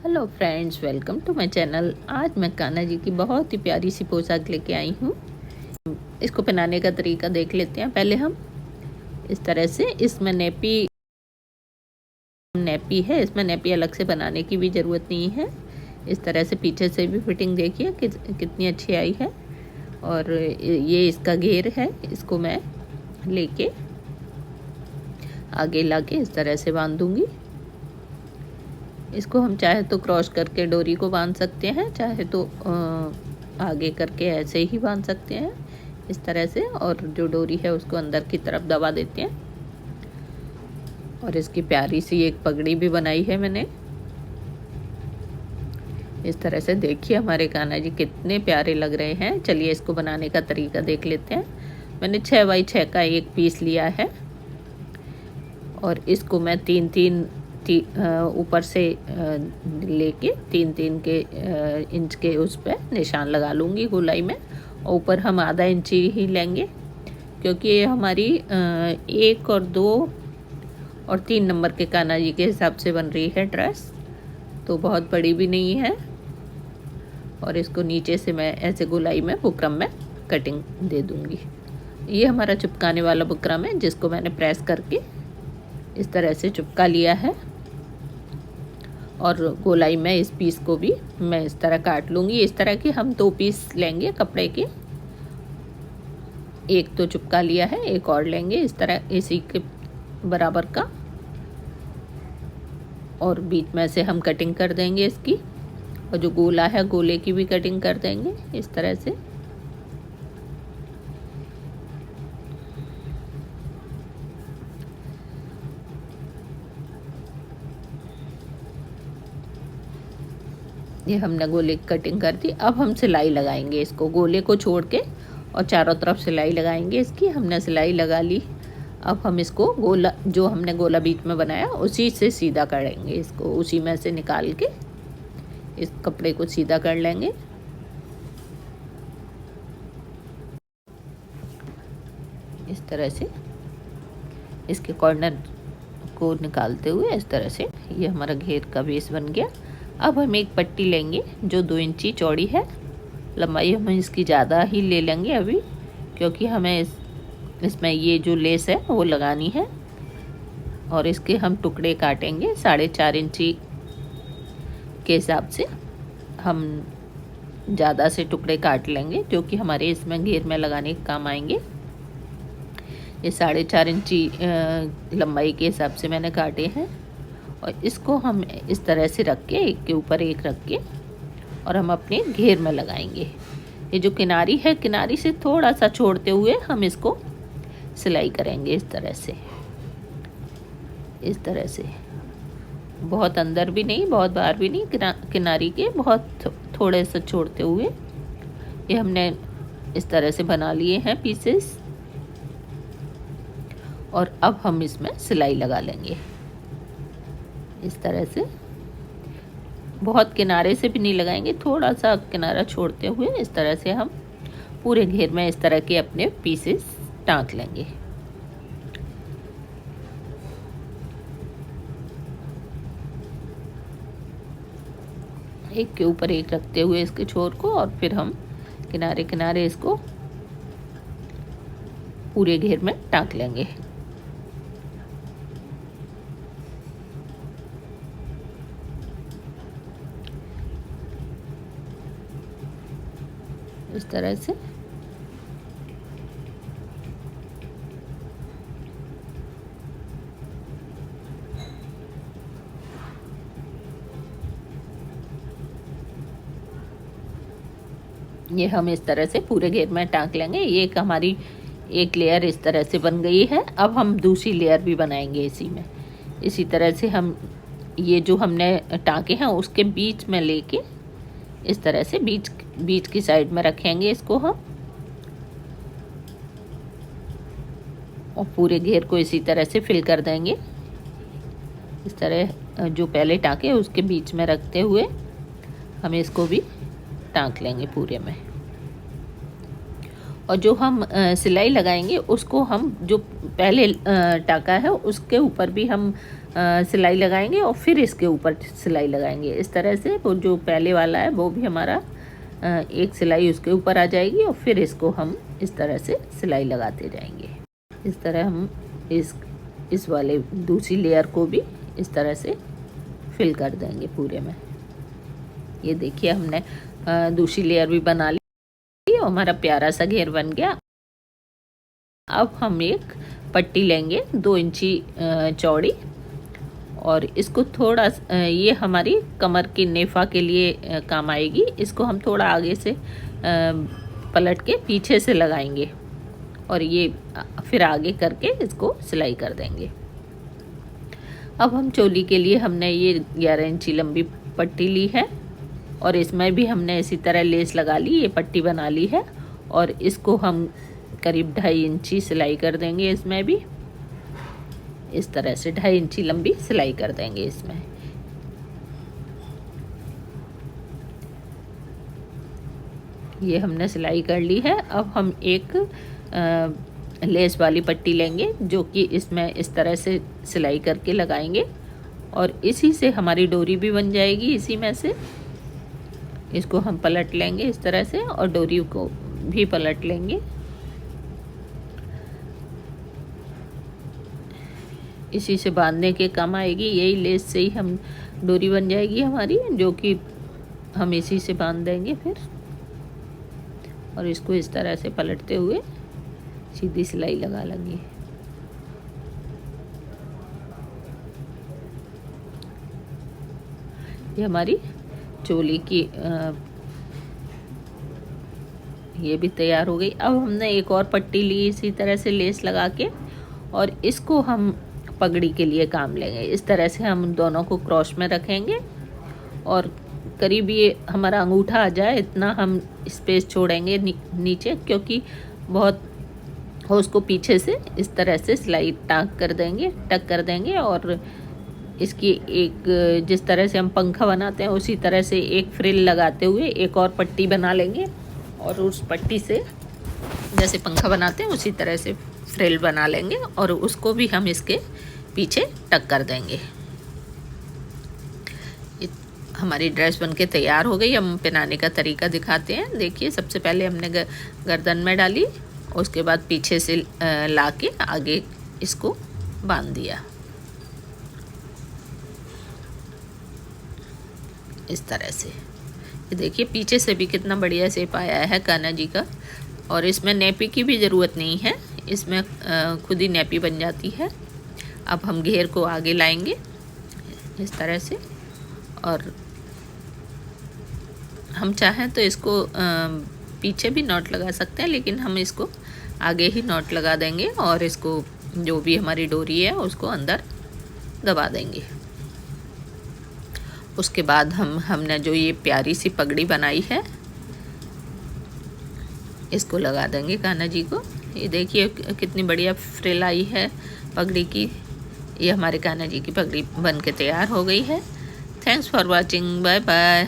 Hello friends, welcome to my channel. आज मैं कान्हा जी की बहुत ही प्यारी सी पोशाक लेके आई हूँ। इसको पहनाने का तरीका देख लेते हैं। पहले हम इस तरह से इसमें नेपी है, इसमें नेपी अलग से बनाने की भी ज़रूरत नहीं है। इस तरह से पीछे से भी फिटिंग देखिए कितनी अच्छी आई है। और ये इसका घेर है, इसको मैं लेके आगे लाके इस तरह से बांध दूँगी। इसको हम चाहे तो क्रॉस करके डोरी को बांध सकते हैं, चाहे तो आगे करके ऐसे ही बांध सकते हैं इस तरह से। और जो डोरी है उसको अंदर की तरफ दबा देते हैं। और इसकी प्यारी सी एक पगड़ी भी बनाई है मैंने। इस तरह से देखिए हमारे कान्हा जी कितने प्यारे लग रहे हैं। चलिए इसको बनाने का तरीका देख लेते हैं। मैंने 6 बाई 6 का एक पीस लिया है और इसको मैं तीन ऊपर से लेके तीन के इंच के उस पर निशान लगा लूँगी गोलाई में। और ऊपर हम आधा इंच ही लेंगे, क्योंकि ये हमारी 1 और 2 और 3 नंबर के कान्हा जी के हिसाब से बन रही है ड्रेस, तो बहुत बड़ी भी नहीं है। और इसको नीचे से मैं ऐसे गोलाई में बुकरम में कटिंग दे दूँगी। ये हमारा चिपकाने वाला बुकरम है, जिसको मैंने प्रेस करके इस तरह से चिपका लिया है। और गोलाई में इस पीस को भी मैं इस तरह काट लूँगी। इस तरह के हम 2 पीस लेंगे कपड़े के। एक तो चिपका लिया है, एक और लेंगे इस तरह इसी के बराबर का। और बीच में से हम कटिंग कर देंगे इसकी। और जो गोला है गोले की भी कटिंग कर देंगे इस तरह से। ये हमने गोले की कटिंग कर दी। अब हम सिलाई लगाएंगे इसको, गोले को छोड़ के और चारों तरफ सिलाई लगाएंगे इसकी। हमने सिलाई लगा ली। अब हम इसको गोला, जो हमने गोला बीच में बनाया उसी से सीधा करेंगे इसको। उसी में से निकाल के इस कपड़े को सीधा कर लेंगे। इस तरह से इसके कॉर्नर को निकालते हुए इस तरह से ये हमारा घेर का बेस बन गया। अब हम एक पट्टी लेंगे जो 2 इंची चौड़ी है। लंबाई हम इसकी ज़्यादा ही ले लेंगे अभी, क्योंकि हमें इसमें ये जो लेस है वो लगानी है। और इसके हम टुकड़े काटेंगे 4.5 इंची के हिसाब से। हम ज़्यादा से टुकड़े काट लेंगे जो कि हमारे इसमें घेर में लगाने के काम आएंगे। ये 4.5 इंची लंबाई के हिसाब से मैंने काटे हैं। और इसको हम इस तरह से रख के एक के ऊपर एक रख के और हम अपने घेर में लगाएंगे। ये जो किनारी है, किनारी से थोड़ा सा छोड़ते हुए हम इसको सिलाई करेंगे इस तरह से। इस तरह से बहुत अंदर भी नहीं, बहुत बाहर भी नहीं, किनारी के बहुत थोड़े से छोड़ते हुए ये हमने इस तरह से बना लिए हैं पीसेस। और अब हम इसमें सिलाई लगा लेंगे इस तरह से। बहुत किनारे से भी नहीं लगाएंगे, थोड़ा सा किनारा छोड़ते हुए इस तरह से हम पूरे घेर में इस तरह के अपने पीसेस टाँक लेंगे। एक के ऊपर एक रखते हुए इसके छोर को, और फिर हम किनारे किनारे इसको पूरे घेर में टाँक लेंगे। इस तरह से ये हम इस तरह से पूरे घेर में टाँक लेंगे। ये एक हमारी एक लेयर इस तरह से बन गई है। अब हम दूसरी लेयर भी बनाएंगे इसी में। इसी तरह से हम ये जो हमने टाँके हैं उसके बीच में लेके इस तरह से बीच की साइड में रखेंगे इसको हम। और पूरे घेर को इसी तरह से फिल कर देंगे। इस तरह जो पहले टाँके उसके बीच में रखते हुए हम इसको भी टाँक लेंगे पूरे में। और जो हम सिलाई लगाएंगे उसको हम जो पहले टाँका है उसके ऊपर भी हम सिलाई लगाएंगे और फिर इसके ऊपर सिलाई लगाएंगे। इस तरह से वो जो पहले वाला है वो भी हमारा एक सिलाई उसके ऊपर आ जाएगी और फिर इसको हम इस तरह से सिलाई लगाते जाएंगे। इस तरह हम इस वाले दूसरी लेयर को भी इस तरह से फिल कर देंगे पूरे में। ये देखिए हमने दूसरी लेयर भी बना ली और हमारा प्यारा सा घेर बन गया। अब हम एक पट्टी लेंगे 2 इंची चौड़ी और इसको थोड़ा ये हमारी कमर की नेफा के लिए काम आएगी। इसको हम थोड़ा आगे से पलट के पीछे से लगाएंगे और ये फिर आगे करके इसको सिलाई कर देंगे। अब हम चोली के लिए हमने ये 11 इंची लंबी पट्टी ली है और इसमें भी हमने इसी तरह लेस लगा ली, ये पट्टी बना ली है और इसको हम करीब 2.5 इंची सिलाई कर देंगे। इसमें भी इस तरह से 2.5 इंची लंबी सिलाई कर देंगे इसमें। ये हमने सिलाई कर ली है। अब हम एक लेस वाली पट्टी लेंगे जो कि इसमें इस तरह से सिलाई करके लगाएंगे और इसी से हमारी डोरी भी बन जाएगी। इसी में से इसको हम पलट लेंगे इस तरह से और डोरी को भी पलट लेंगे। इसी से बांधने के काम आएगी, यही लेस से ही हम डोरी बन जाएगी हमारी, जो कि हम इसी से बांध देंगे फिर। और इसको इस तरह से पलटते हुए सीधी सिलाई लगा लेंगे। ये हमारी चोली की ये भी तैयार हो गई। अब हमने एक और पट्टी ली इसी तरह से लेस लगा के और इसको हम पगड़ी के लिए काम लेंगे। इस तरह से हम दोनों को क्रॉस में रखेंगे और करीब ये हमारा अंगूठा आ जाए इतना हम स्पेस छोड़ेंगे नीचे, क्योंकि बहुत हो उसको पीछे से इस तरह से सिलाई टक कर देंगे और इसकी एक जिस तरह से हम पंखा बनाते हैं उसी तरह से एक फ्रिल लगाते हुए एक और पट्टी बना लेंगे और उस पट्टी से जैसे पंखा बनाते हैं उसी तरह से फ्रिल बना लेंगे और उसको भी हम इसके पीछे टक कर देंगे। हमारी ड्रेस बनके तैयार हो गई। हम पहनाने का तरीका दिखाते हैं। देखिए, सबसे पहले हमने गर्दन में डाली, उसके बाद पीछे से लाके आगे इसको बांध दिया इस तरह से। ये देखिए पीछे से भी कितना बढ़िया शेप आया है कान्हा जी का। और इसमें नेपी की भी ज़रूरत नहीं है, इसमें खुद ही नेपी बन जाती है। अब हम घेर को आगे लाएंगे इस तरह से और हम चाहें तो इसको पीछे भी नॉट लगा सकते हैं, लेकिन हम इसको आगे ही नॉट लगा देंगे और इसको जो भी हमारी डोरी है उसको अंदर दबा देंगे। उसके बाद हमने जो ये प्यारी सी पगड़ी बनाई है इसको लगा देंगे कान्हा जी को। ये देखिए कितनी बढ़िया फ्रिल आई है पगड़ी की। ये हमारे कान्हा जी की पगड़ी बन के तैयार हो गई है। Thanks for watching, bye bye.